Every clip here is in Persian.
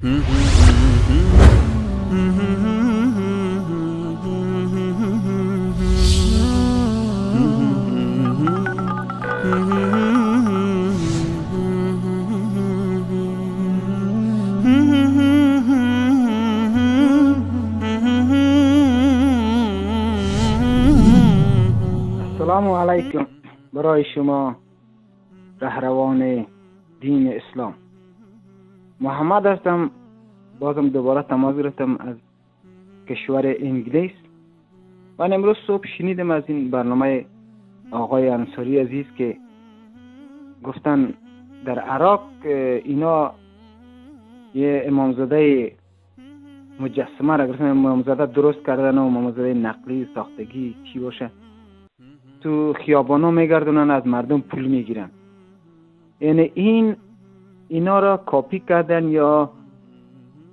السلام علیکم برای شما رهروان دین اسلام. محمد هستم. بازم دوباره تماس گرفتم از کشور انگلیس و امروز صبح شنیدم از این برنامه آقای انصاری عزیز که گفتن در عراق اینا یه امامزاده مجسمه را گرفتن، امامزاده درست کردن و امامزاده نقلی ساختگی چی باشه تو خیابانا میگردونن، از مردم پول میگیرن. یعنی اینا را کاپی کردن یا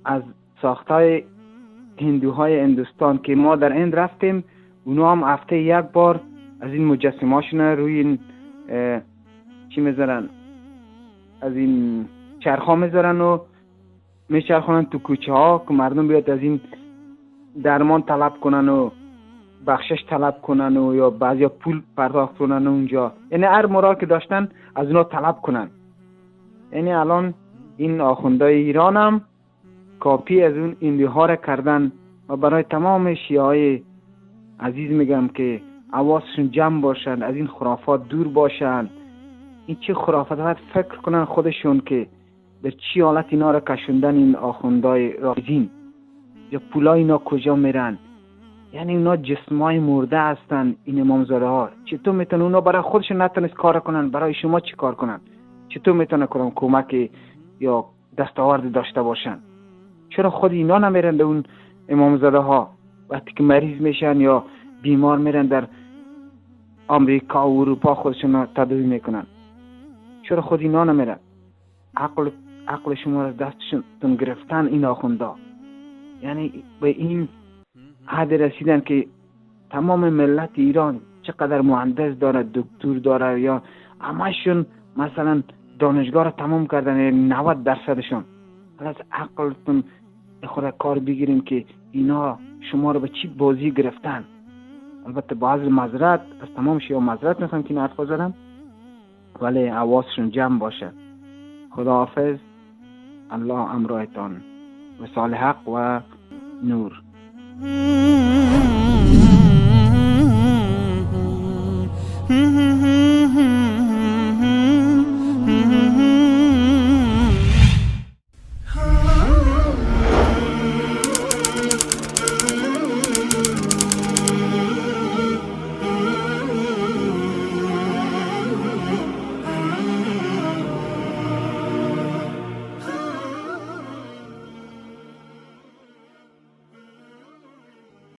از ساختای هندوهای هندوستان که ما در این رفتیم، اونا هم هفته یک بار از این مجسمه‌هاشون روی این چی میذارن، از این چرخا میذارن و میچرخونن تو کوچه ها که مردم بیاد از این درمان طلب کنن و بخشش طلب کنن و یا بعضیا پول پرداخت کنن اونجا. یعنی هر مراد که داشتن از اونا طلب کنن. یعنی الان این آخوندهای ایران هم کاپی از اون هندوها را کردن و برای تمام شیعه های عزیز میگم که حواسشون جمع باشن، از این خرافات دور باشن. این چه خرافات، باید فکر کنن خودشون که در چی حالت اینا را کشوندن این آخوندهای رازین، یا پولای اینا کجا میرن. یعنی اونا جسمای مرده هستن این امامزاده ها. چطور میتونن اونا برای خودشون نتونست کار کنن، برای شما چی کار کنن؟ چطور میتونن کمک یا دستاورد داشته باشن؟ چرا خود اینا نمیرن به اون امامزاده ها وقتی که مریض میشن یا بیمار میرن در آمریکا و اروپا خودشون تداوی میکنن؟ چرا خود اینا نمیرن؟ عقل شما را دستشون گرفتن این آخوندا. یعنی به این حد رسیدن که تمام ملت ایران چقدر مهندس داره، دکتر داره، یا همشون مثلا دانشگاه را تمام کردن، یعنی 90%شون. از عقلتون خود کار بگیریم که اینا شما رو به چی بازی گرفتن. البته باز معذرت از تمام شیعه معذرت میخوام که این حرفا زدم، ولی حواسشون جمع باشه. خداحافظ. الله امرایتان. وصال حق و نور. Mm-hmm.